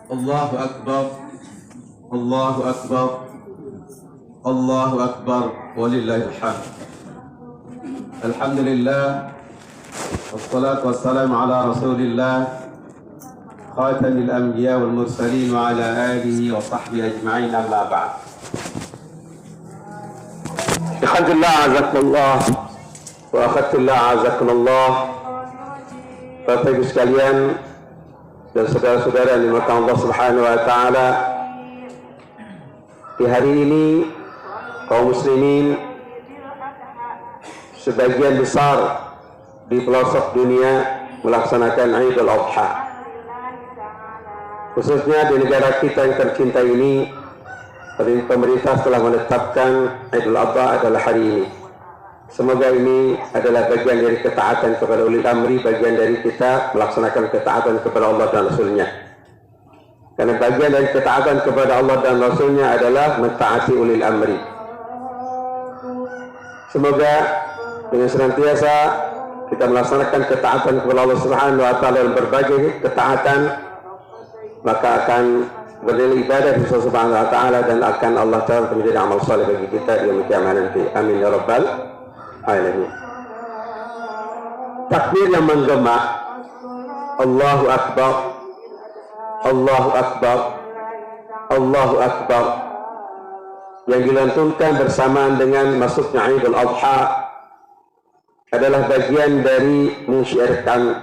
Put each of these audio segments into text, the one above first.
Allahu Akbar, Allahu Akbar, Allahu Akbar, walillahil hamd. Alhamdulillah, wassalatu wassalamu ala rasulillah, khatamil anbiya wal mursalin wa ala alihi wa sahbihi ajma'in, amma ba'd. Alhamdulillah, azakumullah wa akhadullah, azakumullah. Bapak Ibu sekalian dan saudara-saudara yang dimuliakan Allah Subhanahu wa taala, di hari ini kaum muslimin sebagian besar di pelosok dunia melaksanakan Idul Adha. Khususnya di negara kita yang tercinta ini, pemerintah telah menetapkan Idul Adha adalah hari ini. Semoga ini adalah bagian dari ketaatan kepada ulil amri, bagian dari kita melaksanakan ketaatan kepada Allah dan Rasulnya. Karena bagian dari ketaatan kepada Allah dan Rasulnya adalah mentaati ulil amri. Semoga dengan senantiasa kita melaksanakan ketaatan kepada Allah Subhanahu wa taala dalam berbagai ketaatan, maka akan bernilai ibadah di sisi Subhanahu wa taala dan akan Allah taala menjadi amal saleh bagi kita di yaumul qiyamah nanti. Amin ya rabbal alamin. Takbir yang menggema, Allahu Akbar, Allahu Akbar, Allahu Akbar, yang dilantunkan bersamaan dengan masuknya Idul Adha adalah bagian dari mensyiarkan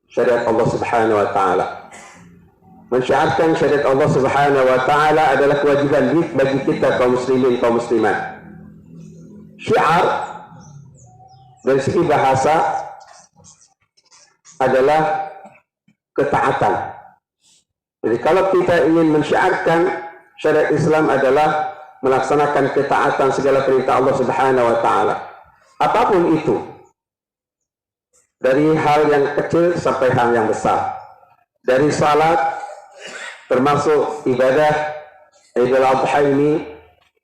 syariat Allah Subhanahu wa taala. Mensyiarkan syariat Allah Subhanahu wa taala adalah kewajiban bagi kita kaum muslimin, kaum muslimat. Syiar dari segi bahasa adalah ketaatan. Jadi kalau kita ingin mensyiarkan syariat Islam adalah melaksanakan ketaatan segala perintah Allah Subhanahu wa taala. Apapun itu, dari hal yang kecil sampai hal yang besar. Dari salat termasuk ibadah Idul Adha ini,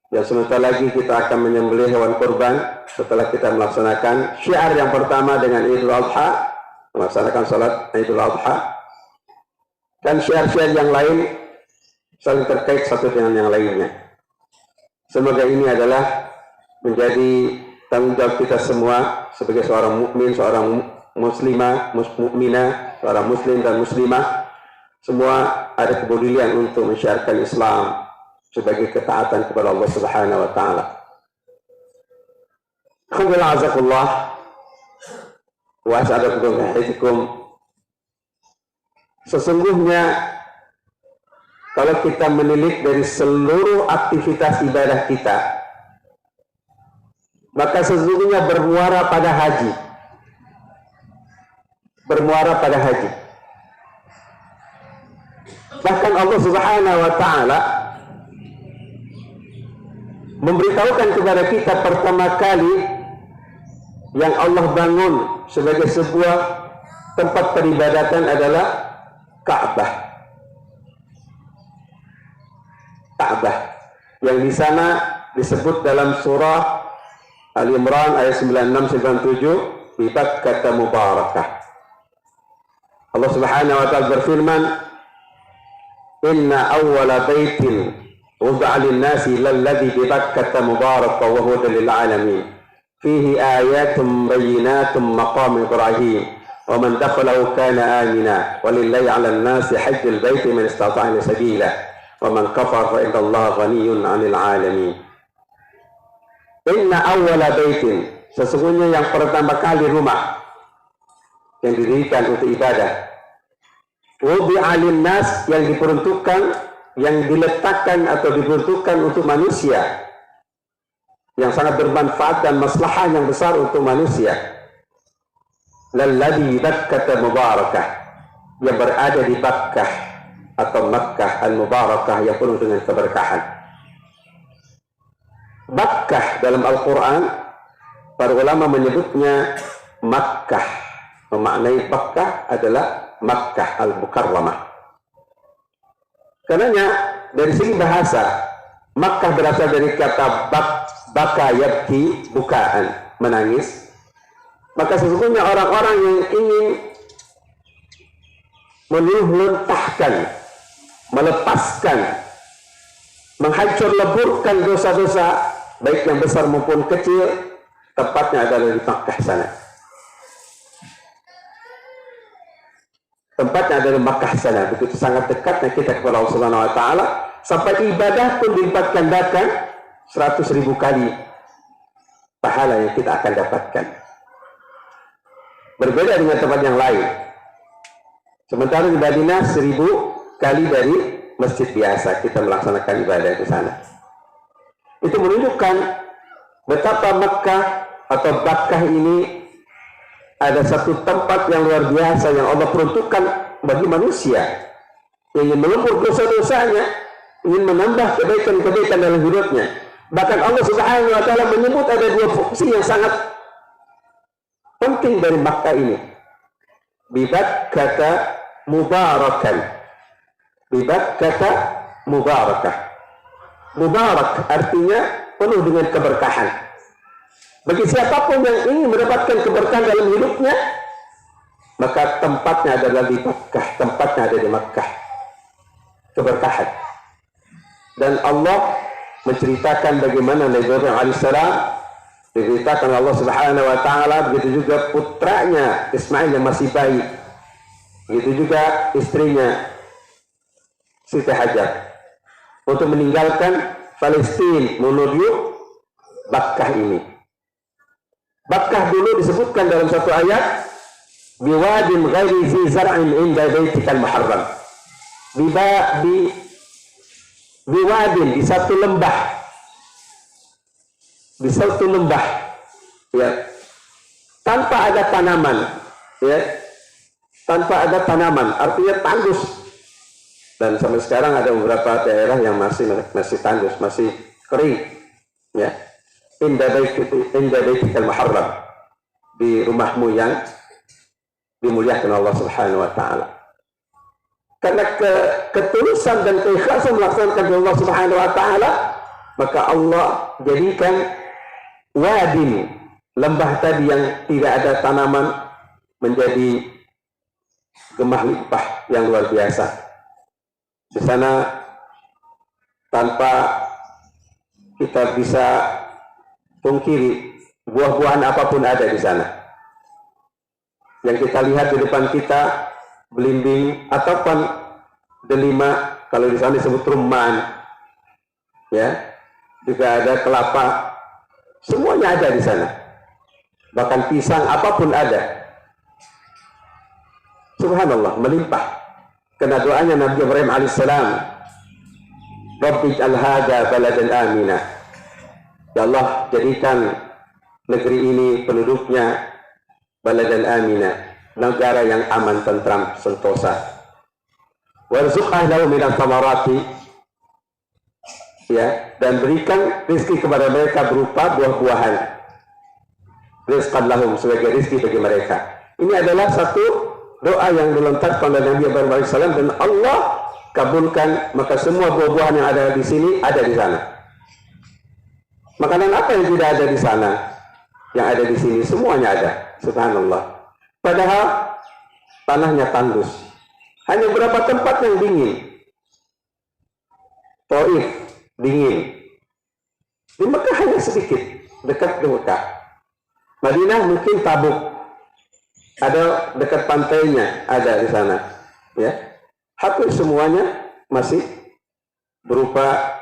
yang sebentar lagi kita akan menyembelih hewan kurban setelah kita melaksanakan syiar yang pertama dengan Idul Adha, melaksanakan salat Idul Adha, dan syiar-syiar yang lain saling terkait satu dengan yang lainnya. Semoga ini adalah menjadi tanggung jawab kita semua sebagai seorang mukmin, seorang muslimah, mukminah, seorang muslim dan muslimah. Semua ada kepedulian untuk mensyiarkan Islam sebagai ketaatan kepada Allah Subhanahu wa taala. Alhamdulillah, azakullah wa as'alukum. Sesungguhnya kalau kita menilik dari seluruh aktivitas ibadah kita, maka sesungguhnya bermuara pada haji. Bermuara pada haji. Bahkan Allah Subhanahu wa taala memberitahukan kepada kita pertama kali yang Allah bangun sebagai sebuah tempat peribadatan adalah Ka'bah. Ka'bah yang di sana disebut dalam surah Al-Imran ayat 96-97 bi Bakkah mubarakah. Allah Subhanahu wa taala berfirman, "Inna awwala baitin وضع للناس الذي ببكة مبارك وهدى للعالمين فيه آيات بينات مقام إبراهيم ومن دخله كان آمنا ولله على الناس حج البيت من استطاع سبيلا ومن كفر فإن الله غني عن العالمين." Inna awwala baitin, sesungguhnya yang pertama kali rumah yang didirikan untuk ibadah, wudi'a linnas, yang diperuntukkan, yang diletakkan atau diperuntukkan untuk manusia, yang sangat bermanfaat dan maslahah yang besar untuk manusia. Lalladzi Bakkah mubarakah, yang berada di Bakkah atau Makkah al-Mubarakah yang penuh dengan keberkahan. Bakkah dalam Al-Quran, para ulama menyebutnya Makkah, memaknai Bakkah adalah Makkah al-Mukarramah. Karenanya dari segi bahasa, Makkah berasal dari kata baka yabki, bukaan, menangis. Maka sesungguhnya orang-orang yang ingin meluluhlantahkan, melepaskan, menghancur leburkan dosa-dosa baik yang besar maupun kecil, tempatnya adalah di Makkah sana. Tempatnya adalah Makkah sana. Begitu sangat dekatnya kita kepada Allah Subhanahu wa taala, sampai ibadah pun dilipat gandakan 100.000 kali pahala yang kita akan dapatkan. Berbeda dengan tempat yang lain. Sementara di Madinah 1000 kali dari masjid biasa kita melaksanakan ibadah di sana. Itu menunjukkan betapa Makkah atau Bakkah ini ada satu tempat yang luar biasa yang Allah peruntukkan bagi manusia yang ingin melebur dosa-dosanya, ingin menambah kebaikan-kebaikan dalam hidupnya. Bahkan Allah Subhanahu wa taala menyebut ada dua fungsi yang sangat penting dari Makkah ini. Bibat kata mubarakan. Bibat kata mubarakah. Mubarak artinya penuh dengan keberkahan. Bagi siapapun yang ingin mendapatkan keberkahan dalam hidupnya, maka tempatnya adalah di Makkah, tempatnya ada di Makkah. Keberkahan. Dan Allah menceritakan bagaimana Nabi Ibrahim alaihissalam diberitakan Allah Subhanahu wa taala, begitu juga putranya Ismail yang masih bayi, begitu juga istrinya Siti Hajar, untuk meninggalkan Palestina menuju Makkah ini. Makkah dulu disebutkan dalam satu ayat, biwadin ghairi zi zar'in inda baitikal muharram. Biwadin, di satu lembah. Di satu lembah, ya, tanpa ada tanaman, ya, tanpa ada tanaman, artinya tandus. Dan sampai sekarang ada beberapa daerah yang masih tandus, masih kering, ya. Inda baitikal muharram, di rumahmu yang dimuliakan Allah Subhanahu wa taala. Karena ketulusan dan keikhlasan melaksanakan Allah Subhanahu wa taala, maka Allah jadikan wadin, lembah tadi yang tidak ada tanaman, menjadi gemah limpah yang luar biasa. Di sana tanpa kita bisa pungkiri, buah-buahan apapun ada di sana. Yang kita lihat di depan kita, belimbing ataupun delima, kalau di sana disebut rumman, ya, juga ada kelapa, semuanya ada di sana. Bahkan pisang apapun ada. Subhanallah, melimpah. Karena doanya Nabi Ibrahim alaihissalam, Rabbi ij'al hadza baladan amina. Ya Allah, jadikan negeri ini penduduknya baladan amina, negara yang aman, tentram, sentosa. Warzuq ahlahu minat thamarati, ya, dan berikan rezeki kepada mereka berupa buah-buahan. Rizqan lahum, sebagai rezeki bagi mereka. Ini adalah satu doa yang dilontarkan oleh Nabi Ibrahim AS, dan Allah kabulkan. Maka semua buah-buahan yang ada di sini ada di sana. Makanan apa yang tidak ada di sana, yang ada di sini semuanya ada. Subhanallah. Padahal tanahnya tandus. Hanya beberapa tempat yang dingin. Taif dingin. Di Mekah hanya sedikit, dekat di Mekah. Madinah mungkin Tabuk, ada dekat pantainya, ada di sana. Ya, hampir semuanya masih berupa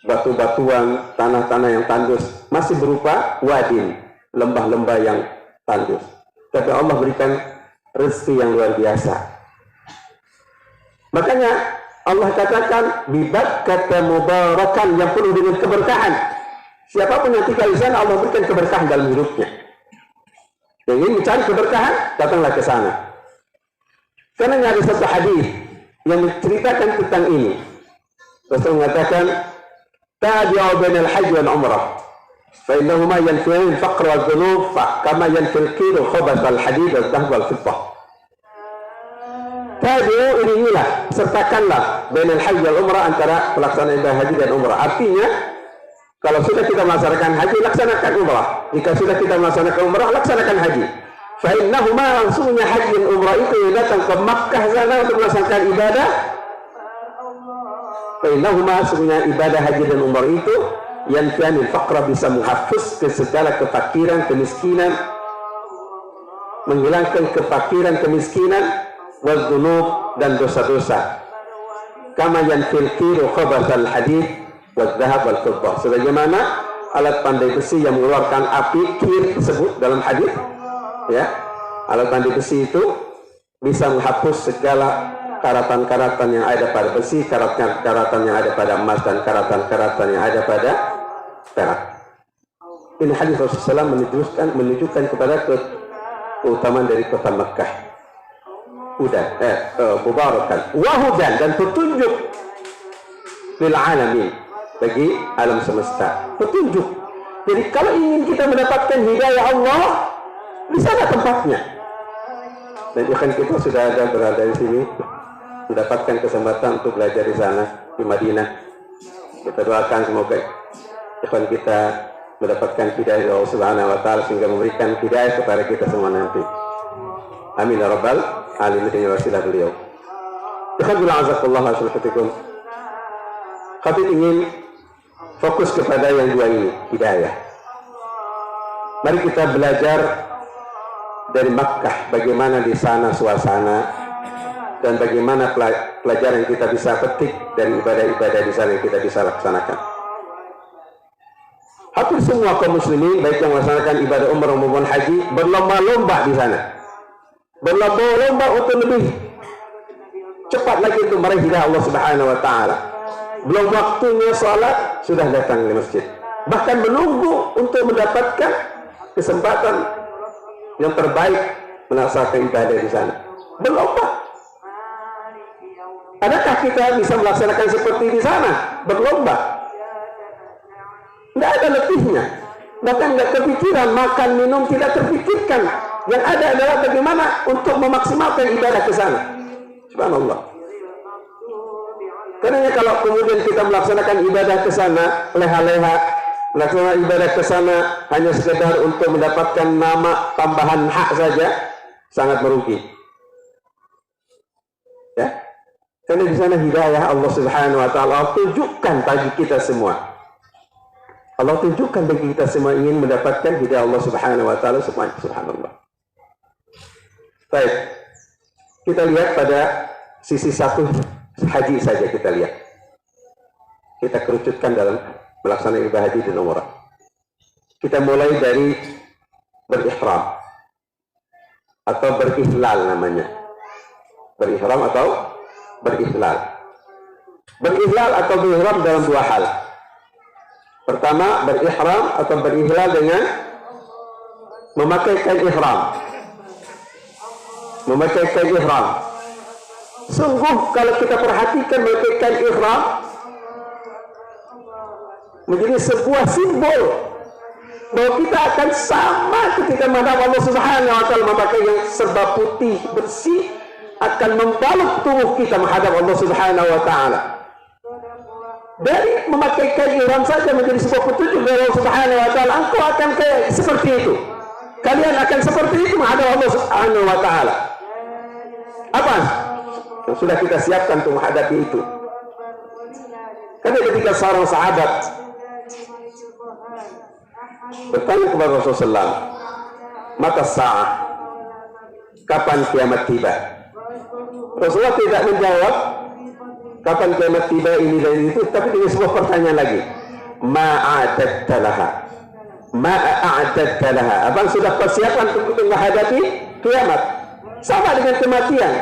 batu-batuan, tanah-tanah yang tandus, masih berupa wadin, lembah-lembah yang tandus. Tapi Allah berikan rezeki yang luar biasa. Makanya Allah katakan bibat kata mubarakan, yang penuh dengan keberkahan. Siapapun yang tinggal di sana, Allah berikan keberkahan dalam hidupnya. Yang ingin mencari keberkahan, datanglah ke sana. Karena ada satu hadis yang menceritakan tentang ini. Rasul mengatakan, tabi'u bainal hajj wal umrah, fa innahuma yanfi'an al-faqr wal dhunub kama yanfi al-qil khabath al-hadid wal dhahab wal fiddah. Tabi'u, inilah, sertakanlah bainal hajj wal umrah, antara pelaksanaan ibadah haji dan umrah. Artinya, kalau sudah kita melaksanakan haji, laksanakan umrah. Jika sudah kita melaksanakan umrah, laksanakan haji. Fa'innahuma, langsungnya haji dan umrah itu yang datang ke Makkah sana untuk melaksanakan ibadah. Fa'innahuma, langsungnya ibadah haji dan umrah itu yanfi'anil faqra, bisa menghapus ke segala kefakiran, kemiskinan, menghilangkan kefakiran, kemiskinan, wal dzunub, dan dosa-dosa. Kama yanfil kiru khabathal hadid wal dhahab wal fiddah, sebagaimana alat pandai besi yang mengeluarkan api, kir tersebut dalam hadis, ya, alat pandai besi itu bisa menghapus segala karatan-karatan yang ada pada besi, karatan yang ada pada emas, dan karatan-karatan yang ada pada perak. Ini hadis Rasulullah menunjukkan kepada keutamaan dari kota Makkah. Mubarakan wahudan, dan petunjuk lil alamin, bagi alam semesta, petunjuk. Jadi kalau ingin kita mendapatkan hidayah Allah, di sana tempatnya. Dan ikhwan kita sudah ada berada di sini, mendapatkan kesempatan untuk belajar di sana, di Madinah. Kita doakan semoga ikhwan kita mendapatkan hidayah dari Allah Subhanahu wa taala, sehingga memberikan hidayah kepada kita semua nanti. Amin ya rabbal alamin, dengan wasilah beliau. Ikhwan billah azakumullah wa syukuratikum. Khabib ingin fokus kepada yang dua ini, hidayah. Mari kita belajar dari Makkah, bagaimana di sana suasana, dan bagaimana pelajaran yang kita bisa petik dari ibadah-ibadah di sana yang kita bisa laksanakan. Hampir semua kaum muslimin, baik yang melaksanakan ibadah umrah maupun haji, berlomba-lomba di sana, berlomba-lomba untuk lebih cepat lagi untuk meraih hidayah Allah Subhanahu wa taala. Belum waktunya salat sudah datang di masjid, bahkan menunggu untuk mendapatkan kesempatan yang terbaik melaksanakan ibadah di sana. Berlomba. Adakah kita bisa melaksanakan seperti di sana? Berlomba. Tidak ada letihnya, bahkan tidak terpikiran, makan minum tidak terpikirkan. Yang ada adalah bagaimana untuk memaksimalkan ibadah ke sana. Subhanallah. Karena kalau kemudian kita melaksanakan ibadah ke sana leha-leha, melaksanakan ibadah ke sana hanya sekedar untuk mendapatkan nama tambahan hak saja, sangat merugi. Ya, karena di sana hidayah Allah Subhanahu wa taala tunjukkan bagi kita semua. Allah tunjukkan bagi kita semua ingin mendapatkan hidayah Allah Subhanahu wa taala semuanya. Subhanallah. Baik. Kita lihat pada sisi satu haji saja, kita lihat. Kita kerucutkan dalam melaksanakan ibadah haji dan umrah. Kita mulai dari berihram atau berihlal namanya. Berihram atau berihlal. Berihlal atau berihram dalam dua hal. Pertama, berihram atau berihlal dengan memakaikan ihram. Memakaikan ihram. Sungguh kalau kita perhatikan memakaikan ihram menjadi sebuah simbol bahwa kita akan sama ketika menghadap Allah Subhanahu wa taala, memakai yang serba putih bersih akan membalut tubuh kita menghadap Allah Subhanahu wa taala. Dari memakaikan ihram saja menjadi sebuah petunjuk dari Allah Subhanahu wa taala, engkau akan kayak seperti itu. Kalian akan seperti itu menghadap Allah Subhanahu wa taala. Apa yang sudah kita siapkan untuk menghadapi itu? Karena ketika seorang sahabat bertanya kepada Rasulullah, mata sa'ah, kapan kiamat tiba? Rasulullah tidak menjawab kapan kiamat tiba ini dan itu, tapi dengan sebuah pertanyaan lagi, ma'adatta laha, ma'adatta laha, abang sudah persiapan untuk menghadapi kiamat? Sama dengan kematian.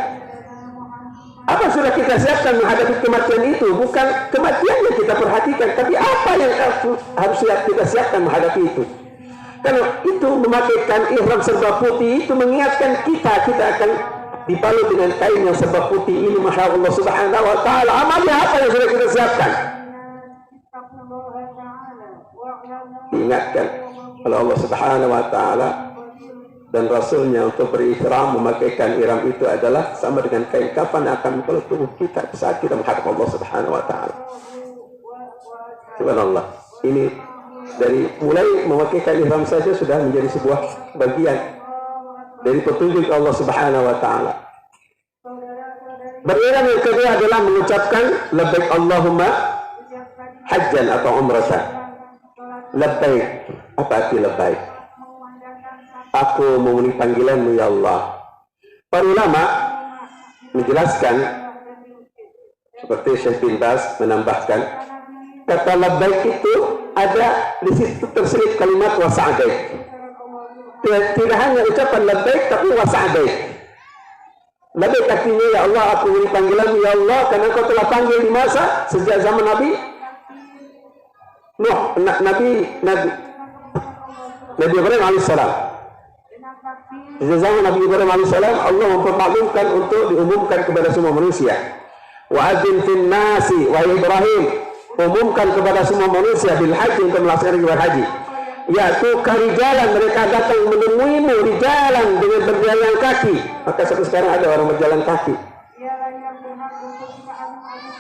Apa sudah kita siapkan menghadapi kematian itu? Bukan kematian yang kita perhatikan, tapi apa yang harus kita siapkan menghadapi itu. Karena itu memakaikan ihram serba putih itu mengingatkan kita akan dibalut dengan kain yang serba putih ini. Masya Allah Subhanahu wa ta'ala, amalnya apa yang sudah kita siapkan? Diingatkan oleh Allah Subhanahu wa ta'ala dan Rasulnya untuk berihram, memakaikan ihram itu adalah sama dengan kain kafan yang akan membalut tubuh kita saat kita menghadap Allah Subhanahu wa ta'ala. Subhanallah. Ini dari mulai memakaikan ihram saja sudah menjadi sebuah bagian dari petunjuk Allah Subhanahu wa taala. Beriran yang kedua adalah mengucapkan labbaik Allahumma hajjan atau umratan. Labbaik, apa arti labbaik? Aku memenuhi panggilanmu ya Allah. Para ulama menjelaskan seperti Syekh bin Baz menambahkan, kata labbaik itu ada di situ terselip kalimat wa sa'daik. Tidak hanya ucapan labbaik tapi wa sa'daik. Labbaik artinya ya Allah, aku memenuhi panggilanmu ya Allah, karena kau telah panggil di masa sejak zaman Nabi Nuh, Nabi Ibrahim alaihissalam. Sejak zaman Nabi Ibrahim alaihissalam, Allah mempermaklumkan untuk diumumkan kepada semua manusia. Wa adzin fin nasi wa Ibrahim, umumkan kepada semua manusia bil haji, untuk melaksanakan ibadah haji. Yaitu karijalan, mereka datang menemuimu di jalan dengan berjalan kaki. Maka sampai sekarang ada orang berjalan kaki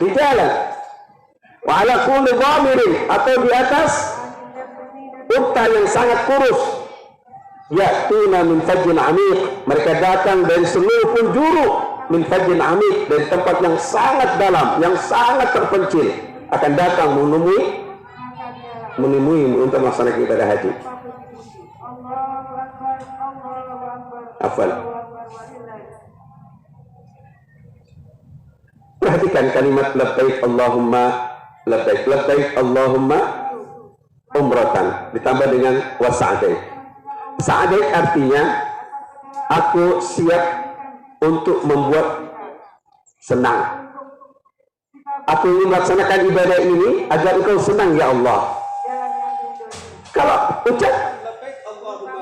di jalan. Wa ala kulli dhamirin, atau di atas unta yang sangat kurus. Ya'tuna min fajjin amiq, mereka datang dari seluruh penjuru, min fajjin amiq, dari tempat yang sangat dalam, yang sangat terpencil, akan datang menemui untuk melaksanakan ibadah haji. Hafal. Perhatikan kalimat labbaik Allahumma labbaik, labbaik Allahumma umratan, ditambah dengan wa sa'daik. Sa'daik artinya aku siap untuk membuat senang. Aku ingin melaksanakan ibadah ini agar engkau senang ya Allah. Kalau ucap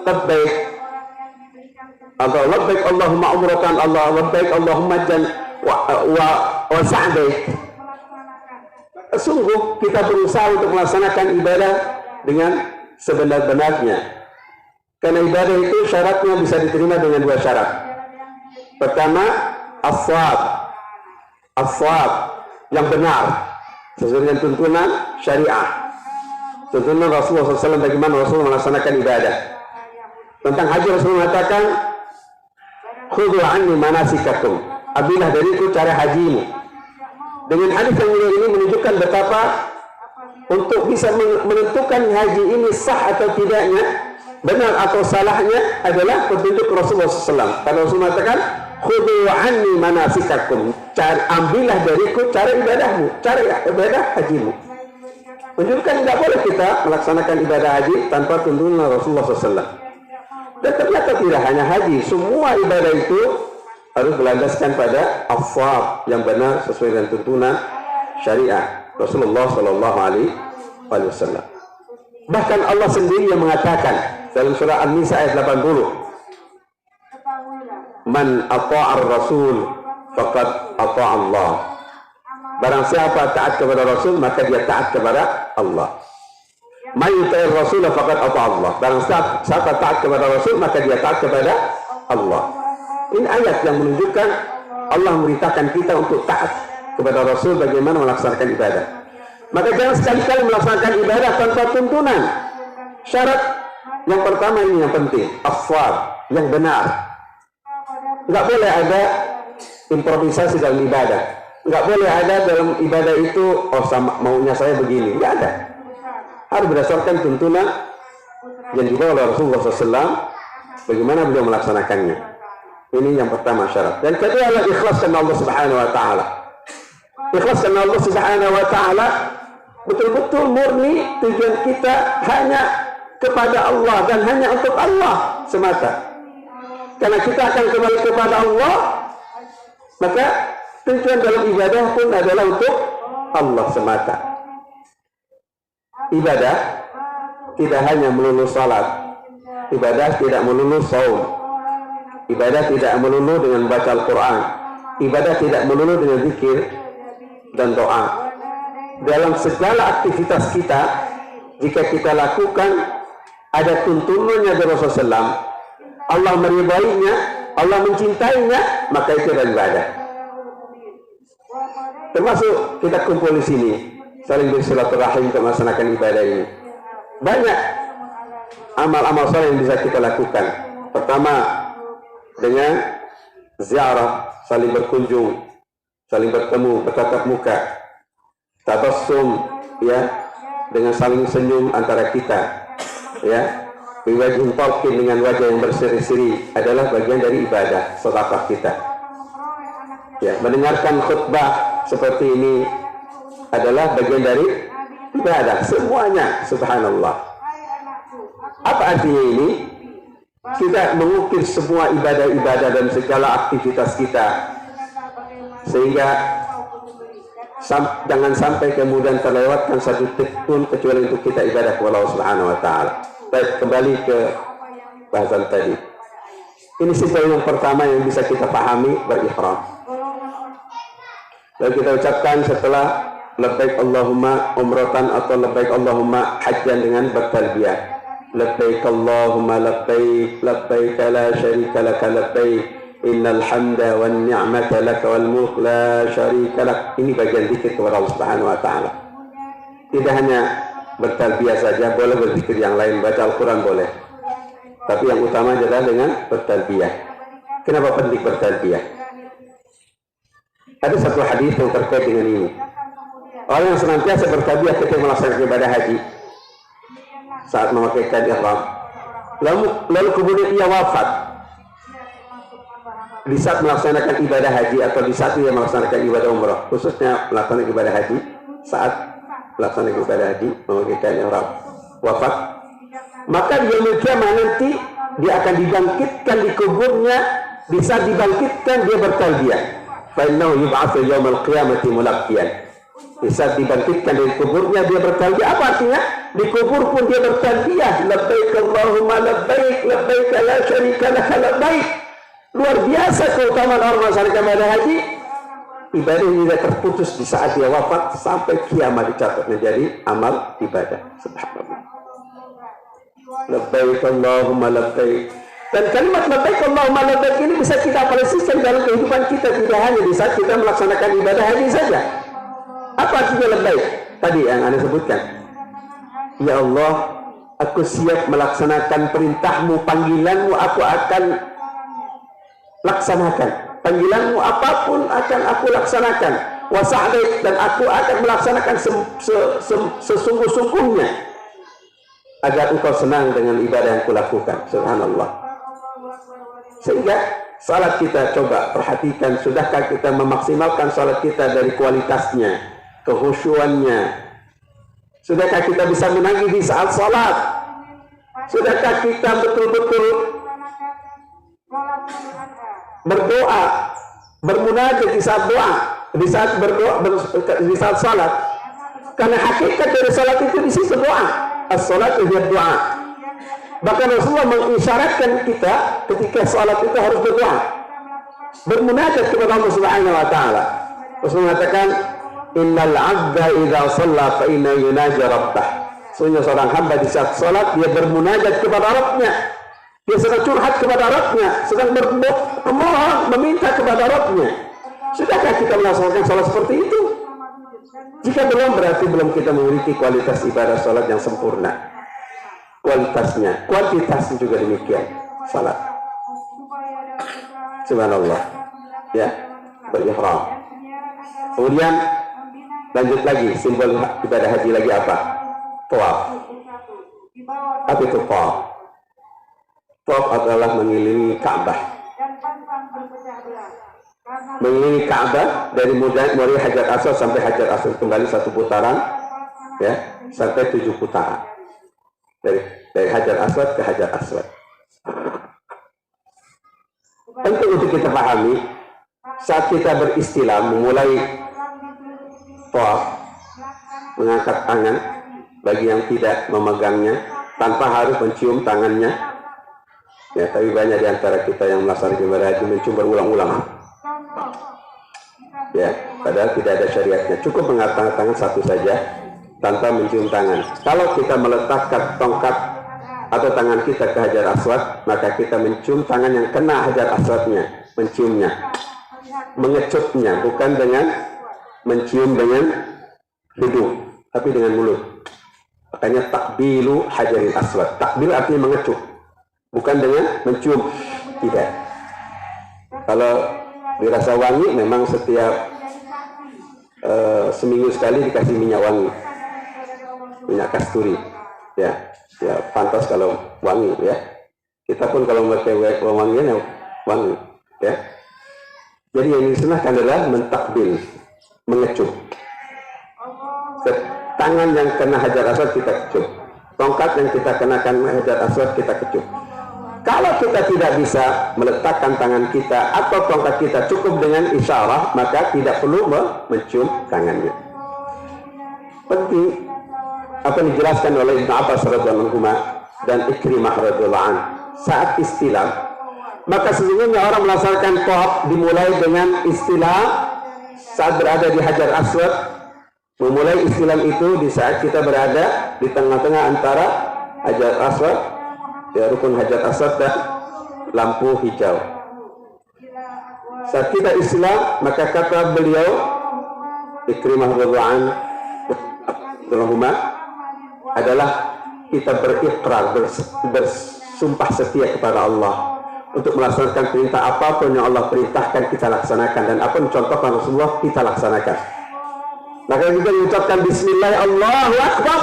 labbaik atau labbaik Allahumma umratan, Allah labbaik Allahumma jan wa sa'daik, sungguh kita berusaha untuk melaksanakan ibadah dengan sebenar-benarnya. Karena ibadah itu syaratnya bisa diterima dengan dua syarat. Pertama, as-shawab, yang benar sesuai dengan tuntunan syariah, tuntunan Rasulullah SAW, bagaimana Rasulullah melaksanakan ibadah. Tentang haji Rasulullah mengatakan, khudhu anni manasikakum, ambillah dariku cara hajimu. Dengan hadis yang mulia ini menunjukkan betapa untuk bisa menentukan haji ini sah atau tidaknya, benar atau salahnya, adalah petunjuk Rasulullah SAW. Karena Rasulullah mengatakan, khudhu anni manasikakum, ambillah dariku cara ibadahmu, cara ibadah hajimu. Menunjukkan tidak boleh kita melaksanakan ibadah haji tanpa tuntunan Rasulullah SAW. Dan ternyata tidak hanya haji, semua ibadah itu harus berlandaskan pada as-shawab, yang benar sesuai dengan tuntunan syariah Rasulullah SAW. Bahkan Allah sendiri yang mengatakan dalam surah An-Nisa ayat 80, man ata'ar rasul faqad ata'allah, barang siapa taat kepada Rasul maka dia taat kepada Allah. Man yuta'ir rasul faqad ata'allah, barang siapa taat kepada Rasul maka dia taat kepada Allah. Ini ayat yang menunjukkan Allah memerintahkan kita untuk taat kepada Rasul bagaimana melaksanakan ibadah. Maka jangan sekali-kali melaksanakan ibadah tanpa tuntunan. Syarat yang pertama ini yang penting, as-shawab, yang benar. Enggak boleh ada improvisasi dalam ibadah. Enggak boleh ada dalam ibadah itu, oh sama maunya saya begini. Enggak ada. Harus berdasarkan tuntunan yang dibawa oleh Rasulullah SAW, bagaimana beliau melaksanakannya. Ini yang pertama syarat. Yang kedua adalah ikhlas karena Allah Subhanahu wa taala. Ikhlas karena Allah Subhanahu wa taala, betul-betul murni tujuan kita hanya kepada Allah dan hanya untuk Allah semata. Karena kita akan kembali kepada Allah, maka tujuan dalam ibadah pun adalah untuk Allah semata. Ibadah tidak hanya melulu salat, ibadah tidak melulu saum, ibadah tidak melulu dengan baca Al-Quran, ibadah tidak melulu dengan zikir dan doa. Dalam segala aktivitas kita, jika kita lakukan ada tuntunannya dari Rasulullah SAW, Allah meridainya, Allah mencintainya, maka itu adalah ibadah. Termasuk kita kumpul di sini, saling bersilaturahim untuk melaksanakan ibadah ini. Banyak amal-amal saleh yang bisa kita lakukan. Pertama, dengan ziarah, saling berkunjung, saling bertemu, bertatap muka, tabassum, ya, dengan saling senyum antara kita, ya, biwajhin talqin, dengan wajah yang berseri-seri, adalah bagian dari ibadah sedekah kita. Ya, mendengarkan khutbah seperti ini adalah bagian dari ibadah semuanya. Subhanallah. Apa artinya ini? Kita mengukir semua ibadah-ibadah dan segala aktivitas kita, sehingga jangan sampai kemudian terlewatkan satu detik pun kecuali untuk kita ibadah kepada Allah Subhanahu wa taala. Baik, kembali ke bahasan tadi. Ini sifat yang pertama yang bisa kita pahami, berihram. Lalu kita ucapkan setelah labbaik Allahumma umratan atau labbaik Allahumma hajjan dengan bertalbiyah. Labbaik Allahumma labbaik, labbaik la syarika laka labbaik, innal hamda wan ni'mata laka wal mulk la syarika lak. Ini bagian zikir kepada Allah Subhanahu wa taala. Tidak hanya bertalbiyah saja, boleh berzikir yang lain, baca Al-Quran boleh. Tapi yang utama adalah dengan bertalbiyah. Kenapa penting bertalbiyah? Ada satu hadis yang terkait dengan ini. Orang yang senantiasa bertalbiyah ketika melaksanakan ibadah haji, saat memakaikan ihram, lalu kemudian ia wafat di saat melaksanakan ibadah haji atau di saat ia melaksanakan ibadah umrah, khususnya melaksanakan ibadah haji, saat melaksanakan ibadah haji memakaikan ihram, wafat, maka di yaumul qiyamah nanti dia akan dibangkitkan di kuburnya. Di saat dibangkitkan dia bertalbiyah, fa innahu yub'atsu yaumal qiyamati mulaqqiyan. Di saat dibangkitkan dari kuburnya dia bertalbiyah. Apa artinya? Di kubur pun dia bertalbiyah, labbaik Allahumma labbaik, labbaik la syarika laka labbaik. Luar biasa keutamaan orang melaksanakan ibadah haji. Ibadah ini tidak terputus di saat dia wafat sampai kiamat, dicatat menjadi amal ibadah. Subhanallah. Labbaik Allahumma labbaik. Dan kalimat labbaik Allahumma labbaik ini bisa kita aplikasikan dalam kehidupan kita, tidak hanya di saat kita melaksanakan ibadah haji saja. Apa artinya labbaik? Tadi yang Anda sebutkan. Ya Allah, aku siap melaksanakan perintahmu, panggilanmu aku akan laksanakan. Panggilanmu apapun akan aku laksanakan. Wa sa'daik, dan aku akan melaksanakan sesungguh-sungguhnya agar engkau senang dengan ibadah yang kulakukan. Subhanallah. Sehingga salat kita, coba perhatikan, sudahkah kita memaksimalkan salat kita dari kualitasnya, kekhusyuannya? Sudahkah kita bisa menangis di saat salat? Sudahkah kita betul-betul berdoa, bermunajat di saat doa, di saat berdoa, di saat salat? Karena hakikat dari salat itu di situ doa. As-salatu hiya doa. Bahkan Rasulullah mengisyaratkan kita ketika salat itu harus berdoa, bermunajat kepada Allah Subhanahu wa taala. Rasulullah mengatakan, innal 'abda idza shalla fa inna yunaji rabbah. Sesungguhnya seorang hamba di saat salat dia bermunajat kepada Rabbnya. Dia sedang curhat kepada Rabbnya, sedang memohon, meminta kepada Rabbnya. Sudahkah kita melaksanakan salat seperti itu? Jika belum, berarti belum kita memiliki kualitas ibadah salat yang sempurna. Kualitasnya, kuantitasnya juga demikian. Salat. Subhanallah. Ya, berihram. Kemudian lanjut lagi, simbol ibadah haji lagi apa? Tawaf. Apa itu tawaf? Tawaf adalah mengelilingi Ka'bah. Mengelilingi Ka'bah dari mulai Hajar Aswad sampai Hajar Aswad kembali satu putaran, ya, sampai 7 putaran. Dari Hajar Aswad ke Hajar Aswad. Penting untuk kita pahami, saat kita beristilam, memulai tawaf, mengangkat tangan bagi yang tidak memegangnya, tanpa harus mencium tangannya. Ya, tapi banyak di antara kita yang melaksanakan ibadah haji mencium berulang-ulang. Ya, padahal tidak ada syariatnya. Cukup mengangkat tangan satu saja tanpa mencium tangan. Kalau kita meletakkan tongkat atau tangan kita ke Hajar Aswad, maka kita mencium tangan yang kena Hajar Aswadnya, menciumnya, mengecupnya, bukan dengan mencium dengan hidung, tapi dengan mulut. Makanya takbilu Hajaril Aswad. Takbil artinya mengecup, bukan dengan mencium. Tidak. Kalau dirasa wangi, memang setiap seminggu sekali dikasih minyak wangi, minyak kasturi, ya pantas kalau wangi, ya. Kita pun kalau memakai wangian, wangi, ya. Jadi yang disunahkan adalah mentakbil, mengecup. Tangan yang kena hajar aswad kita kecup, tongkat yang kita kenakan hajar aswad kita kecup. Kalau kita tidak bisa meletakkan tangan kita atau tongkat kita cukup dengan isyarah, maka tidak perlu mencium tangannya. Penting apa yang dijelaskan oleh Ibnu Abbas radhiyallahu anhu dan Ikrimah radhiyallahu anhu saat istilam, maka sesungguhnya orang melaksanakan tawaf dimulai dengan istilam saat berada di hajar aswad. Memulai istilam itu di saat kita berada di tengah-tengah antara hajar aswad, ya, rukun hajar aswad dan lampu hijau. Saat kita istilam, maka kata beliau Ikrimah radhiyallahu anhu adalah kita berikrar, bersumpah setia kepada Allah untuk melaksanakan perintah apapun yang Allah perintahkan kita laksanakan, dan apa yang contohkan Rasulullah kita laksanakan. Maka juga mengucapkan Bismillah Allahu Akbar.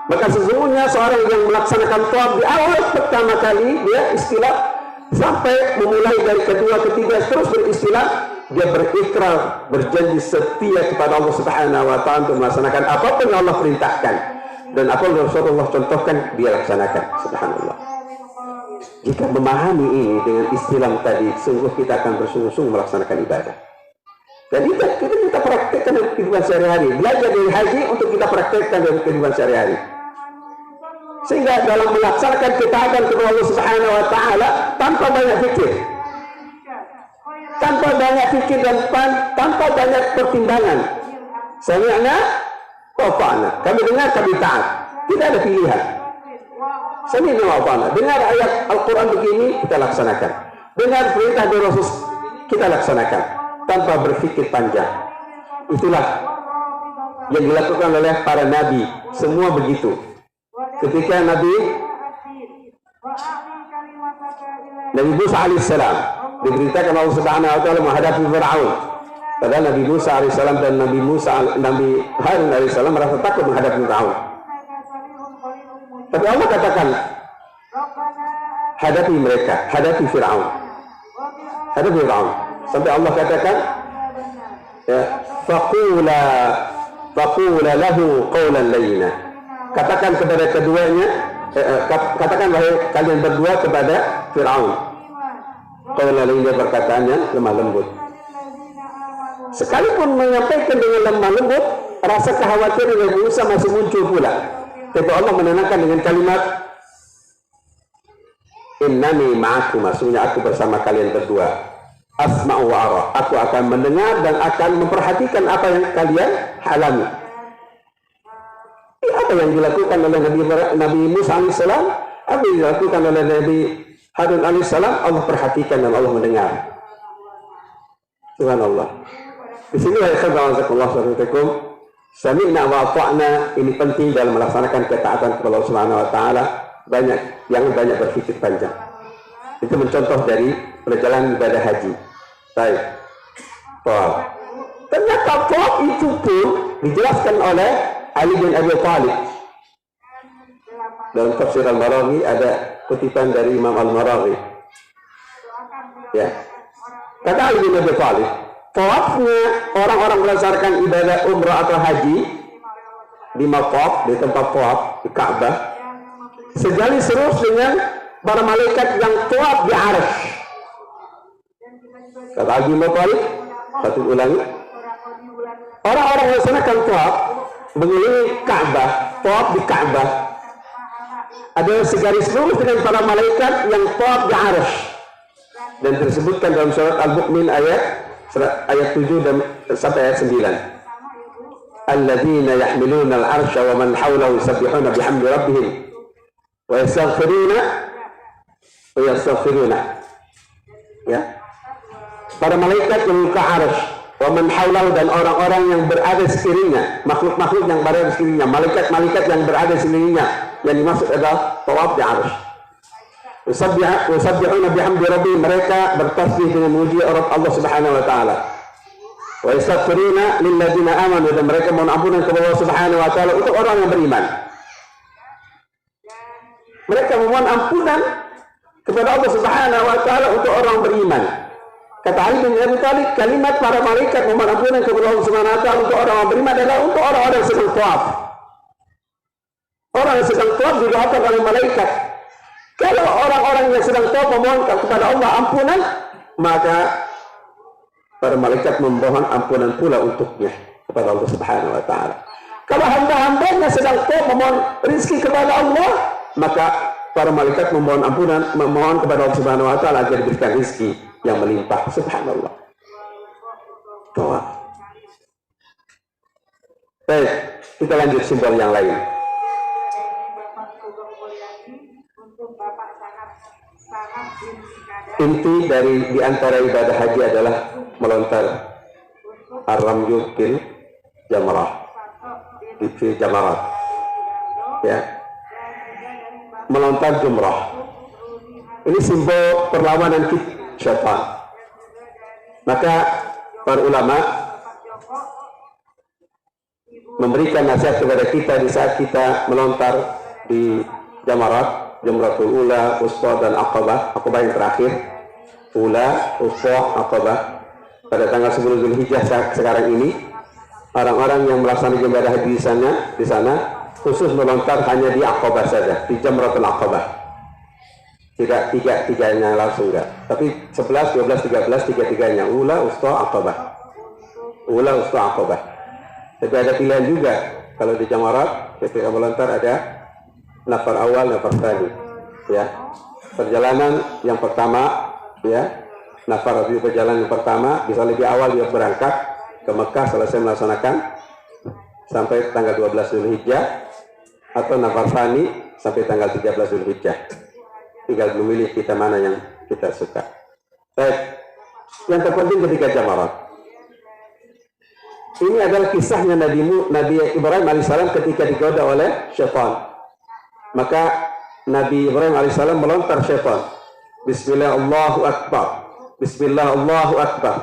Maka sesungguhnya seorang yang melaksanakan tawaf di awal pertama kali dia istilah sampai memulai dari kedua, ketiga terus beristilah, dia berikrar, berjanji setia kepada Allah Subhanahu wa taala untuk melaksanakan apapun yang Allah perintahkan, dan apa yang Rasulullah contohkan dia laksanakan. Subhanallah. Jika memahami ini dengan istilah tadi, sungguh kita akan bersungguh-sungguh melaksanakan ibadah. Dan kita praktekkan dalam kehidupan sehari-hari. Belajar dari haji untuk kita praktekkan dalam kehidupan sehari-hari. Sehingga dalam melaksanakan ketaatan kepada Allah Subhanahu wa taala tanpa banyak fikir. Tanpa banyak fikir dan tanpa banyak pertimbangan. Sami'na wa ata'na. Kami dengar, kami taat. Tidak ada pilihan. Sami'na wa ata'na. Dengar ayat Al-Quran begini, kita laksanakan. Dengar perintah dari Rasul, kita laksanakan. Tanpa berpikir panjang. Itulah yang dilakukan oleh para nabi. Semua begitu. Ketika Nabi Musa alaihissalam diberitakan Allah Subhanahu wa taala menghadapi Firaun. Padahal Nabi Musa alaihissalam dan Nabi Harun alaihissalam merasa takut menghadapi Firaun. Tapi Allah katakan, hadapi mereka, hadapi Firaun. Hadapi Firaun. Sampai Allah katakan, ya, faqula lahu qawlan layyina. Katakan kepada keduanya, katakan wahai kalian berdua kepada Firaun, qawlan layyina, perkataan yang lemah lembut. Sekalipun menyampaikan dengan lemah lembut, rasa kekhawatiran Nabi Musa masih muncul pula. Tapi Allah menenangkan dengan kalimat, innani ma'akum, maksudnya aku bersama kalian berdua. Asma'u wa ara, aku akan mendengar dan akan memperhatikan apa yang kalian alami. Apa yang dilakukan oleh Nabi Musa alaihissalam, apa yang dilakukan oleh Nabi Harun alaihissalam, Allah perhatikan dan Allah mendengar. Subhanallah. Di sini ya Assalamualaikum. Sami'na wa ata'na, ini penting dalam melaksanakan ketaatan kepada Allah Subhanahu wa taala. Jangan banyak berpikir panjang. Itu mencontoh dari perjalanan ibadah haji. Baik. Tawaf. Ternyata tawaf itu pun dijelaskan oleh Ali bin Abi Thalib. Dalam tafsir Al-Maraghi ada kutipan dari Imam Al-Maraghi. Ya. Kata Ali bin Abi Thalib, tawafnya orang-orang melaksanakan ibadah umrah atau haji di Maqaf, di tempat tawaf di Ka'bah, sejalan terus dengan para malaikat yang tawaf di Arsy. Kata Ali bin Abi Thalib, satu ulangi, orang-orang melaksanakan tawaf mengelilingi Ka'bah, tawaf di Ka'bah, ada segaris lurus dengan para malaikat yang tawaf di Arsy. Dan tersebutkan dalam surat Al-Mu'min ayat 7 dan sampai ayat 9. Alladzina yahmiluna al-arsya wa man hawlahu yusabbihuna bihamdi rabbihim wa yastaghfiruna. Ya. Para malaikat yang ke Arsy, wa man hawlahu, dan orang-orang yang berada di sekelilingnya, makhluk-makhluk yang berada di sekelilingnya, malaikat-malaikat yang berada di sekelilingnya, yang dimaksud adalah tawaf di Arsy. Yusabbihuna bihamdi rabbihim, mereka bertasbih dengan memuji Allah Subhanahu wa taala. Wa yastaghfiruna lil ladzina amanu, dan mereka mohon ampunan kepada Allah Subhanahu wa taala untuk orang yang beriman. Mereka memohon ampunan kepada Allah Subhanahu wa taala untuk orang beriman. Kata Ali bin Abi Thalib, kalimat para malaikat memohon ampunan kepada Allah Subhanahu wa taala untuk orang beriman adalah untuk orang-orang yang sedang tawaf. Orang yang sedang tawaf didoakan oleh malaikat. Kalau orang-orang yang sedang tawaf memohon kepada Allah ampunan, maka para malaikat memohon ampunan pula untuknya kepada Allah Subhanahu wa taala. Kalau hamba-hambanya sedang tawaf memohon rezeki kepada Allah, maka para malaikat memohon ampunan, memohon kepada Allah Subhanahu wa taala agar diberikan rezeki yang melimpah. Subhanallah. Doa. Baik, kita lanjut simbol yang lain. Inti dari diantara ibadah haji adalah melontar ar-ramyu fil jamrah, fil jamarat, ya, melontar jumrah. Ini simbol perlawanan syaitan. Maka para ulama memberikan nasihat kepada kita di saat kita melontar di jamarat, Jamratul Ula, Wusta, dan Aqabah. Aqabah yang terakhir, Ula, Wusta, Aqabah. Pada tanggal 10 Zulhijjah sekarang ini, orang-orang yang melaksanakan ibadah haji di sana khusus melontar hanya di Aqabah saja, di Jamratul Aqabah. Tidak tiga-tiganya langsung, enggak. Tapi 11, 12, 13, tiga-tiganya. Ula, Wusta, Aqabah. Ula, Wusta, Aqabah. Tapi ada pilihan juga. Kalau di Jamarat, ketika melontar ada nafar awal, nafar tani, ya. Perjalanan yang pertama, ya, nafar review perjalanan yang pertama bisa lebih awal dia berangkat ke Mekah, selesai melaksanakan sampai tanggal 12 Zulhijjah, atau nafar tani sampai tanggal 13 Zulhijjah. Tinggal memilih kita mana yang kita suka. Baik, yang terpenting ketika jamarat. Ini adalah kisahnya Nabi Ibrahim alaihissalam ketika digoda oleh syaitan. Maka Nabi Ibrahim alaihissalam melontar syaitan. Bismillah Allahu Akbar. Bismillah Allahu Akbar.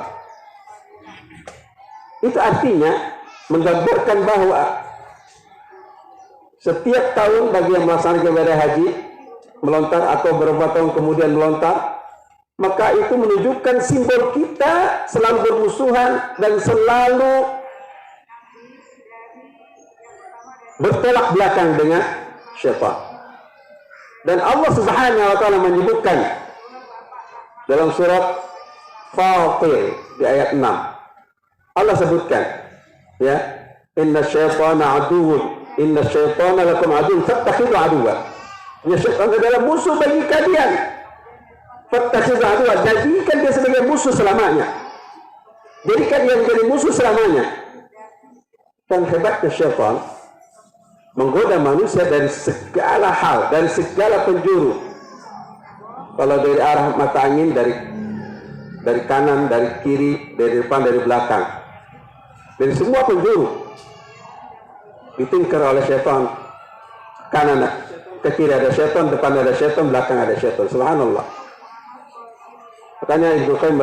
Itu artinya menggambarkan bahwa setiap tahun bagi yang melaksanakan ibadah haji melontar atau beberapa tahun kemudian melontar, maka itu menunjukkan simbol kita selalu bermusuhan dan selalu bertolak belakang dengan syaitan. Dan Allah Subhanahu wa taala menyebutkan dalam surat Fatir di ayat 6. Allah sebutkan, ya, inna syaitana lakum aduwwun fattakhidhu aduwwa. Ya, syaitan adalah musuh bagi kalian. Fattakhidhu aduwwa, jadikan dia sebagai musuh selamanya. Jadikan dia menjadi musuh selamanya. Dan hebatnya syaitan menggoda manusia dari segala hal, dari segala penjuru. Kalau dari arah mata angin, dari kanan, dari kiri, dari depan, dari belakang, dari semua penjuru ditingkar oleh syaitan. Kanan ke kiri ada syaitan, depan ada syaitan, belakang ada syaitan. Subhanallah. Makanya Ibnu Qayyim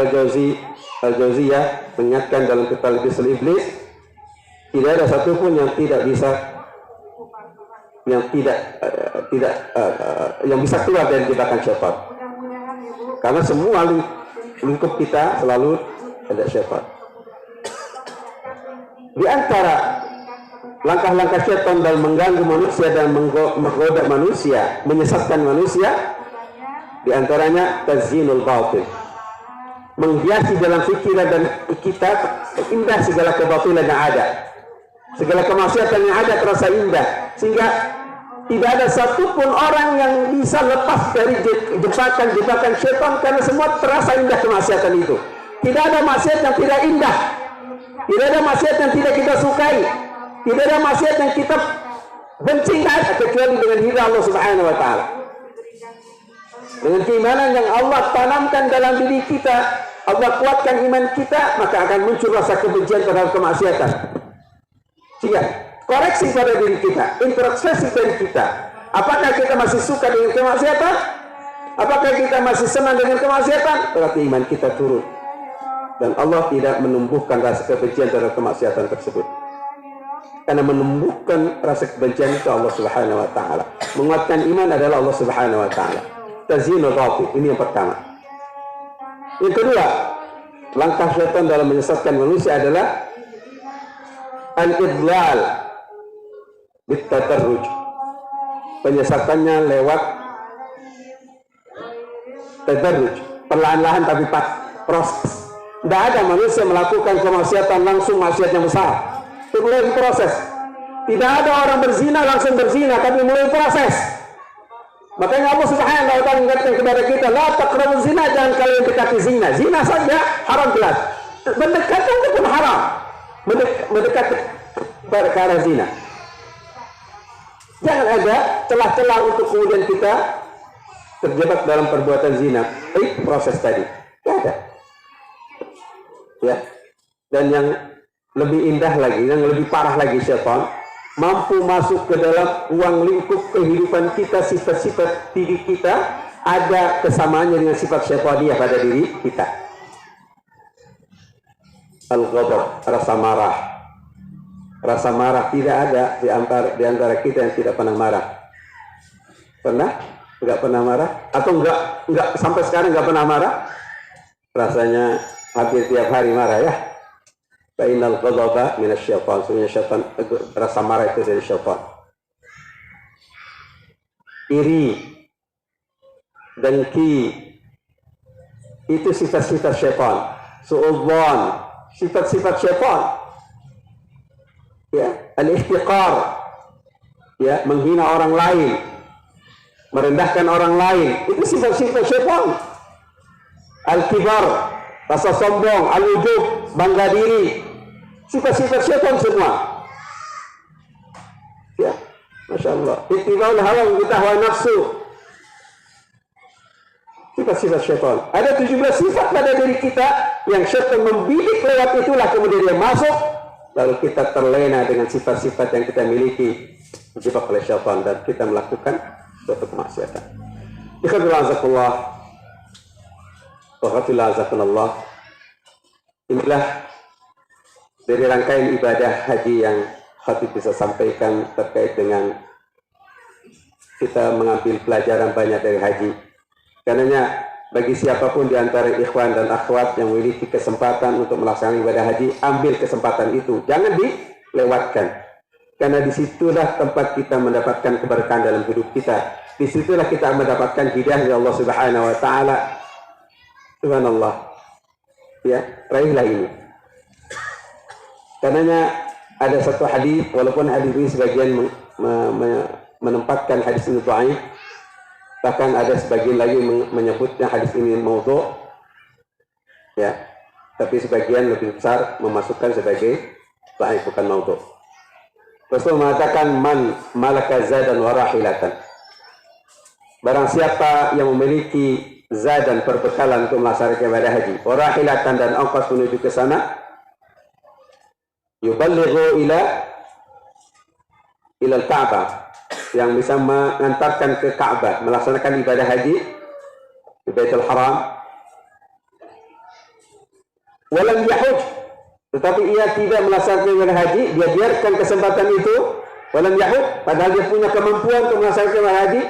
al-Jauziyah mengingatkan dalam kitab Talbisul Iblis, tidak ada satupun yang tidak bisa yang bisa keluar dari jebakan syaitan. Karena semua lingkup kita selalu ada syaitan. Di antara langkah-langkah syaitan dalam mengganggu manusia dan menggoda manusia, menyesatkan manusia, di antaranya tazyinul batil, menghiasi dalam pikiran dan kita indah segala kebatilan yang ada, segala kemaksiatan yang ada terasa indah, sehingga tidak ada satupun orang yang bisa lepas dari jebakan syaitan, karena semua terasa indah kemaksiatan itu. Tidak ada maksiat yang tidak indah, tidak ada maksiat yang tidak kita sukai, tidak ada maksiat yang kita benci, kecuali dengan hidayah Allah Subhanahu wa taala. Dengan keimanan yang Allah tanamkan dalam diri kita, Allah kuatkan iman kita, maka akan muncul rasa kebencian terhadap kemaksiatan. Sehingga koreksi pada diri kita, introspeksi dari kita. Apakah kita masih suka dengan kemaksiatan? Apakah kita masih senang dengan kemaksiatan? Berarti iman kita turun. Dan Allah tidak menumbuhkan rasa kebencian terhadap kemaksiatan tersebut. Karena menumbuhkan rasa kebencian itu Allah Subhanahu wa taala. Menguatkan iman adalah Allah Subhanahu wa taala. Tazyinul batin, ini yang pertama. Yang kedua, langkah syaitan dalam menyesatkan manusia adalah al-idlal bitadarruj. Penyesatannya lewat tadarruj, perlahan-lahan tapi proses. Tidak ada manusia melakukan kemaksiatan langsung maksiat yang besar. Itu mulai proses. Tidak ada orang berzina langsung berzina, tapi mulai proses. Makanya Allah Subhanahu wa taala mengingatkan kepada kita, la taqrabuz zina, jangan kalian dekati zina. Zina saja haram jelas. Mendekatkan itu pun haram. Mendekat ke arah zina. Jangan ada celah-celah untuk kemudian kita terjebak dalam perbuatan zina. Proses tadi. Tidak ada. Ya. Dan yang lebih indah lagi, yang lebih parah lagi, syaitan mampu masuk ke dalam ruang lingkup kehidupan kita, sifat-sifat diri kita ada kesamaannya dengan sifat syaitaniyah pada diri kita. Al-ghadab, rasa marah. Rasa marah tidak ada di antara kita yang tidak pernah marah. Pernah? Enggak pernah marah? Atau enggak sampai sekarang enggak pernah marah? Rasanya hampir tiap hari marah ya. Fa'innal ghadaba minasyaitan. Sebenarnya syaitan, rasa marah itu dari syaitan. Iri, dengki, itu sifat-sifat syaitan. Su'udzon, sifat-sifat syaitan. Ya, al-ihtiqar, ya, menghina orang lain, merendahkan orang lain, itu sifat-sifat syaitan. Al-kibar, rasa sombong, al-ujub, bangga diri, sifat-sifat syaitan semua. Ya, Masya Allah. Ittiba'ul hawa kita hawa nafsu, sifat-sifat syaitan. Ada 17 sifat pada diri kita yang syaitan membidik lewat itulah kemudian dia masuk, lalu kita terlena dengan sifat-sifat yang kita miliki, dijebak oleh syaitan dan kita melakukan suatu kemaksiatan. Ikhwanullahi wa inilah dari rangkaian ibadah haji yang khatib bisa sampaikan terkait dengan kita mengambil pelajaran banyak dari haji. Karenanya bagi siapapun di antara ikhwan dan akhwat yang memiliki kesempatan untuk melaksanakan ibadah haji, ambil kesempatan itu, jangan dilewatkan. Karena disitulah tempat kita mendapatkan keberkahan dalam hidup kita. Disitulah kita mendapatkan hidayah dari Allah Subhanahu wa taala. Subhanallah. Ya, raihlah ini. Karenanya ada satu hadis, walaupun hadis ini sebagian menempatkan hadis ini dhaif, bahkan ada sebagian lagi menyebutnya hadis ini maudhu', ya, tapi sebagian lebih besar memasukkan sebagai dhaif, bukan maudhu'. Rasul mengatakan, man malaka zadan wa rahilatan, barang siapa yang memiliki zadan, perbekalan untuk melaksanakan ibadah haji, wa rahilatan, dan ongkos menuju ke sana, yuballighu ila al-Ka'bah, yang bisa mengantarkan ke Ka'bah, melaksanakan ibadah haji di Baitul Haram. Walam yahuj, tetapi ia tidak melaksanakan ibadah haji, dia biarkan kesempatan itu. Walam yahuj, padahal dia punya kemampuan untuk melaksanakan ibadah haji.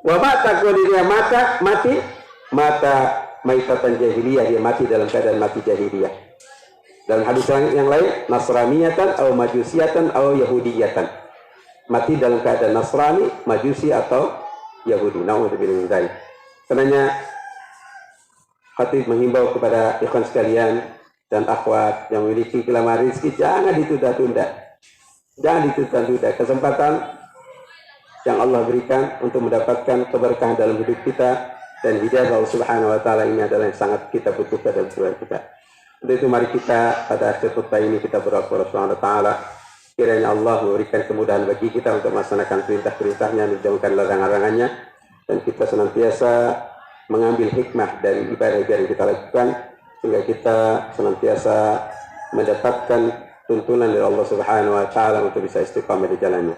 Wa mata, kalau dia mati maitatan jahiliyah, dia mati dalam keadaan mati jahiliyah. Dalam hadis yang lain, nasraniyatan atau majusiyatan atau yahudiyatan, mati dalam keadaan Nasrani, Majusi atau Yahudi. Na'udzubillah min dzalik. Karenanya khatib menghimbau kepada ikhwan sekalian dan akhwat yang memiliki kelamahan rezeki, jangan ditunda-tunda. Jangan ditunda-tunda kesempatan yang Allah berikan untuk mendapatkan keberkahan dalam hidup kita, dan hidayah Allah Subhanahu wa taala ini adalah yang sangat kita butuhkan dalam kehidupan kita. Untuk itu mari kita pada akhir khutbah ini kita berdoa kepada Allah Subhanahu wa taala, kiranya Allah memberikan kemudahan bagi kita untuk melaksanakan perintah-perintahnya, menjauhkan larangan-larangannya, dan kita senantiasa mengambil hikmah dari ibadah-ibadah yang kita lakukan, sehingga kita senantiasa mendapatkan tuntunan dari Allah Subhanahu wa taala untuk bisa istiqamah di jalannya.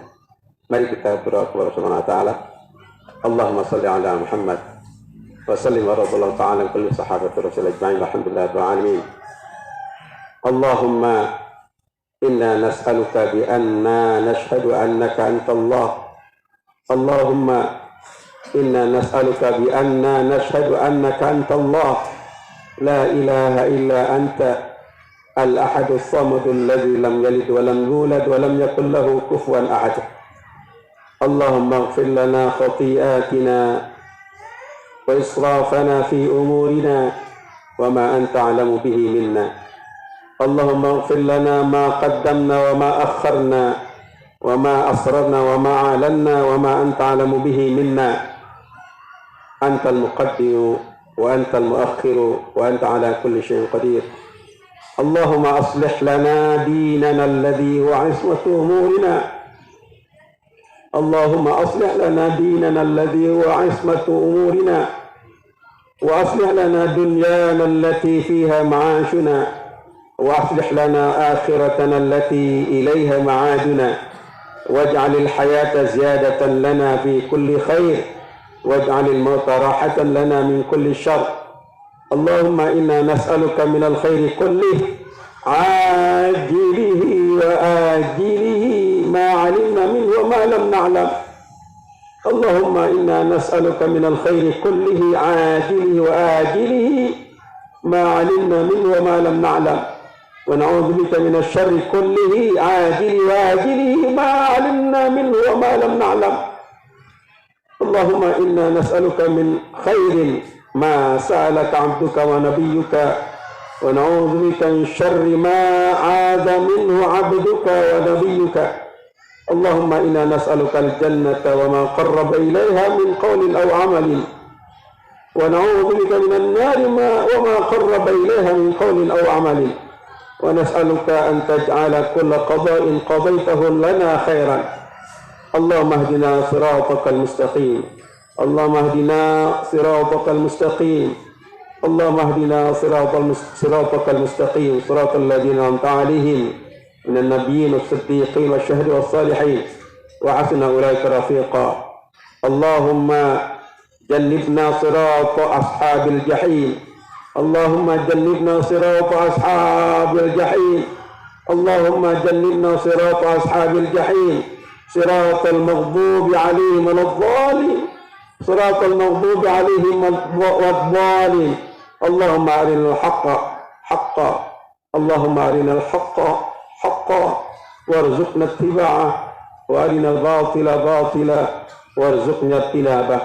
Mari kita berdoa kepada Allah Subhanahu wa taala. Allahumma shalli ala Muhammad وسلم ورضي الله تعالى عن كل صحابة الرسول أجمعين والحمد لله رب العالمين. اللهم إنا نسألك بأننا نشهد أنك أنت الله. اللهم إنا نسألك بأننا نشهد أنك أنت الله لا إله إلا أنت الأحد الصمد الذي لم يلد ولم يولد ولم يكن له كفوا أحد. اللهم اغفر لنا خطيئاتنا وإسرافنا في أمورنا وما أنت أعلم به منا. اللهم اغفر لنا ما قدمنا وما أخرنا وما أسررنا وما أعلنا وما أنت أعلم به منا. أنت المقدم وأنت المؤخر وأنت على كل شيء قدير. اللهم أصلح لنا ديننا الذي هو عصمة أمورنا. اللهم أصلح لنا ديننا الذي هو عصمة أمورنا وأصلح لنا دنيانا التي فيها معاشنا وأصلح لنا آخرتنا التي إليها معادنا واجعل الحياة زيادة لنا في كل خير واجعل الموت راحة لنا من كل شر. اللهم إنا نسألك من الخير كله عاجله وآجله ما علمنا منه وما لم نعلم. اللهم إنا نسألك من الخير كله عاجله وآجله ما علمنا منه وما لم نعلم ونعوذ بك من الشر كله عاجله وآجله ما علمنا منه وما لم نعلم. اللهم إنا نسألك من خير ما سألك عبدك ونبيك ونعوذ بك من شر ما عاذ منه عبدك ونبيك. اللهم إنا نسألك الجنة وما قرب إليها من قول أو عمل ونعوذ بك من النار وما قرب إليها من قول أو عمل ونسألك أن تجعل كل قضاء قضيته لنا خيرا. اللهم اهدنا صراطك المستقيم. اللهم اهدنا صراطك المستقيم. اللهم اهدنا صراطك المستقيم صراط الذين أنعمت عليهم من النبيين والصديقين والشهداء والصالحين وحسن أولئك رفيقا. اللهم جنبنا صراط أصحاب الجحيم. اللهم جنبنا صراط أصحاب الجحيم. اللهم جنبنا صراط أصحاب الجحيم صراط المغضوب عليهم ولا الضالين صراط المغضوب عليهم والضالين. اللهم أرنا الحق حقا. اللهم أرنا الحق حقا وارزقنا اتباعه وأرنا الباطل باطلا وارزقنا اجتنابه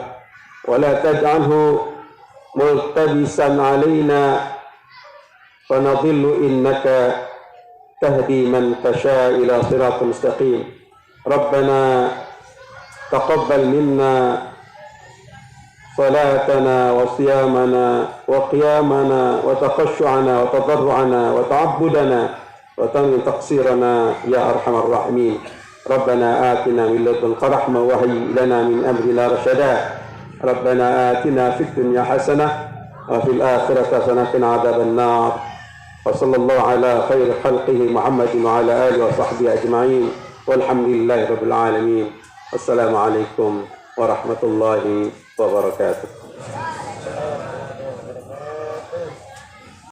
ولا تجعله ملتبسا علينا فنضل إنك تهدي من تشاء إلى صراط مستقيم. ربنا تقبل منا صلاتنا وصيامنا وقيامنا وتخشعنا وتضرعنا وتعبدنا وتمن تقصيرنا يا أرحم الراحمين. ربنا آتنا من لدنك رحمة وهيئ لنا من أمرنا رشدا. ربنا آتنا في الدنيا حسنة وفي الآخرة حسنة وقنا عذاب النار. وصلى الله على خير خلقه محمد وعلى آله وصحبه أجمعين والحمد لله رب العالمين. السلام عليكم ورحمة الله وبركاته.